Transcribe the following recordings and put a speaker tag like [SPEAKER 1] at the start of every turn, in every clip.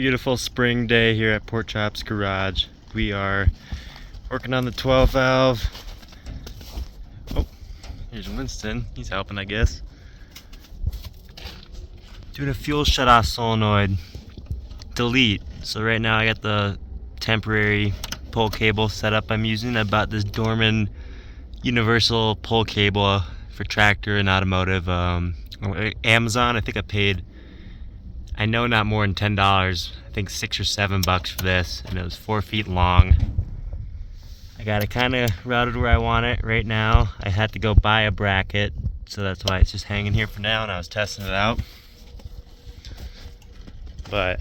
[SPEAKER 1] Beautiful spring day here at Pork Chop's garage. We are working on the 12 valve. Oh, here's Winston. He's helping, I guess. Doing a fuel shutoff solenoid. Delete. So right now I got the temporary pull cable set up I'm using. I bought this Dorman universal pull cable for tractor and automotive. Amazon, I think I paid, I know not more than $10, I think $6 or $7 for this, and it was 4 feet long. I got it kind of routed where I want it right now. I had to go buy a bracket, so that's why it's just hanging here for now, and I was testing it out. But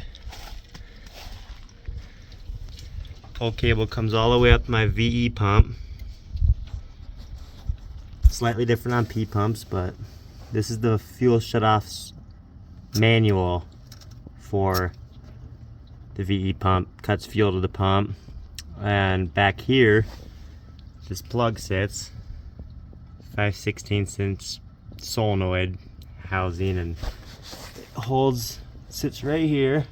[SPEAKER 1] pull cable comes all the way up to my VE pump. Slightly different on P pumps, but this is the fuel shutoff's manual for the VE pump. Cuts fuel to the pump, and back here this plug sits, 5/16 inch solenoid housing, and it sits right here.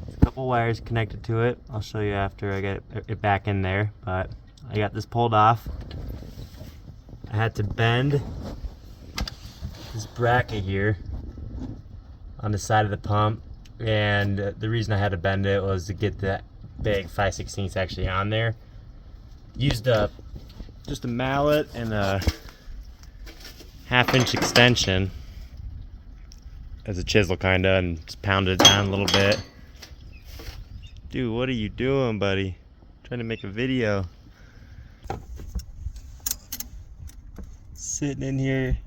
[SPEAKER 1] There's a couple wires connected to it. I'll show you after I get it back in there, but I got this pulled off. I had to bend this bracket here on the side of the pump, and the reason I had to bend it was to get that big 5/16 actually on there. Used just a mallet and a 1/2 inch extension as a chisel kinda, and just pounded it down a little bit. Dude, what are you doing, buddy? Trying to make a video. Sitting in here,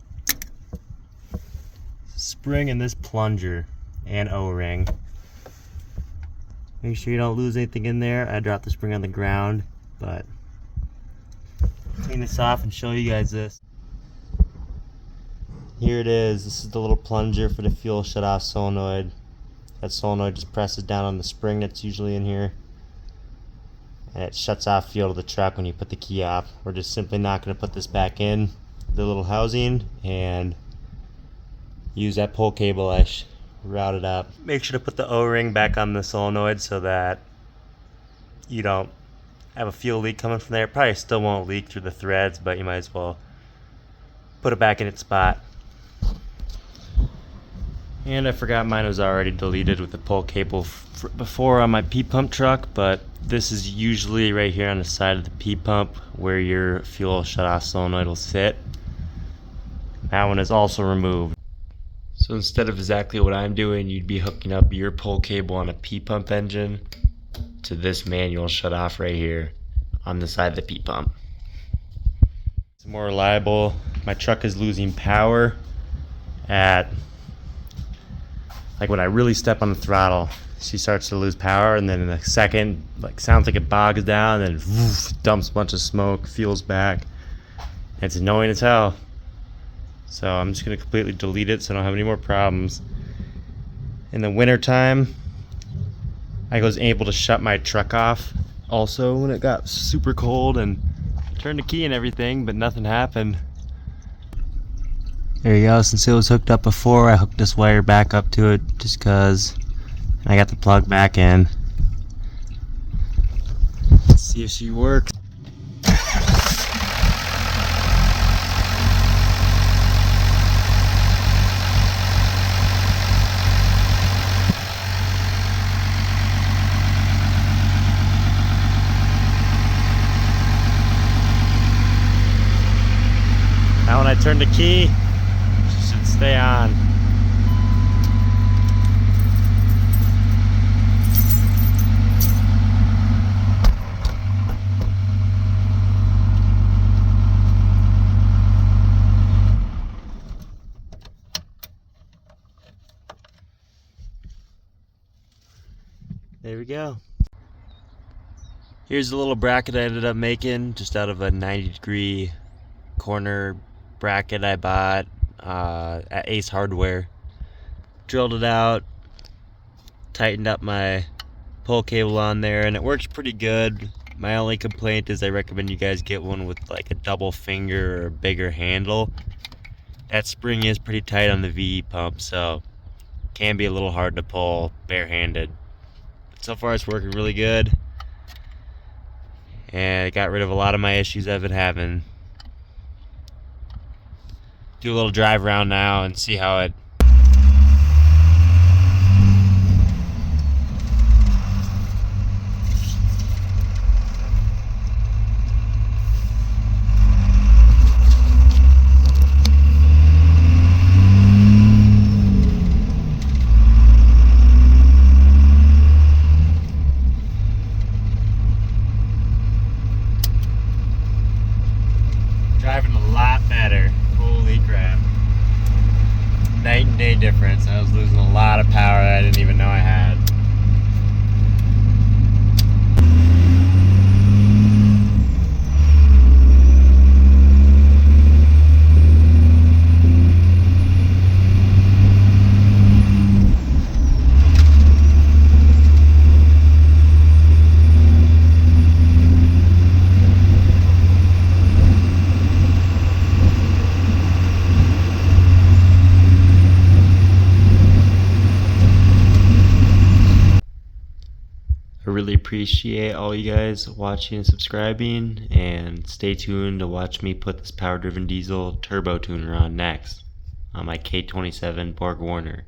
[SPEAKER 1] spring in this plunger and O-ring. Make sure you don't lose anything in there. I dropped the spring on the ground, but clean this off and show you guys this. Here it is. This is the little plunger for the fuel shutoff solenoid. That solenoid just presses down on the spring that's usually in here, and it shuts off fuel to the truck when you put the key off. We're just simply not going to put this back in the little housing and use that pull cable I routed up. Make sure to put the O-ring back on the solenoid so that you don't have a fuel leak coming from there. It probably still won't leak through the threads, but you might as well put it back in its spot. And I forgot mine was already deleted with the pull cable before on my P-pump truck, but this is usually right here on the side of the P-pump where your fuel shutoff solenoid will sit. That one is also removed. So instead of exactly what I'm doing, you'd be hooking up your pull cable on a P-pump engine to this manual shutoff right here on the side of the P-pump. It's more reliable. My truck is losing power at, like, when I really step on the throttle, she starts to lose power, and then in a second, like, sounds like it bogs down, and woof, dumps a bunch of smoke, fuel's back. It's annoying as hell. So I'm just going to completely delete it so I don't have any more problems. In the winter time, I was able to shut my truck off also when it got super cold, and turned the key and everything, but nothing happened. There you go. Since it was hooked up before, I hooked this wire back up to it just because I got the plug back in. Let's see if she works. Now when I turn the key, she should stay on. There we go. Here's the little bracket I ended up making just out of a 90-degree corner bracket I bought at Ace Hardware. Drilled it out, tightened up my pull cable on there, and it works pretty good. My only complaint is I recommend you guys get one with like a double finger or bigger handle. That spring is pretty tight on the VE pump, so can be a little hard to pull barehanded. But so far it's working really good, and it got rid of a lot of my issues I've been having. Do a little drive around now and see how it driving a lot better. Holy crap. Night and day difference. I was losing a lot of power that I didn't even know I had. I really appreciate all you guys watching and subscribing, and stay tuned to watch me put this power driven diesel turbo tuner on next on my K27 Borg Warner.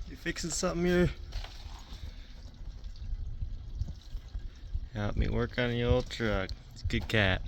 [SPEAKER 1] You fixing something here? Help me work on the old truck. It's a good cat.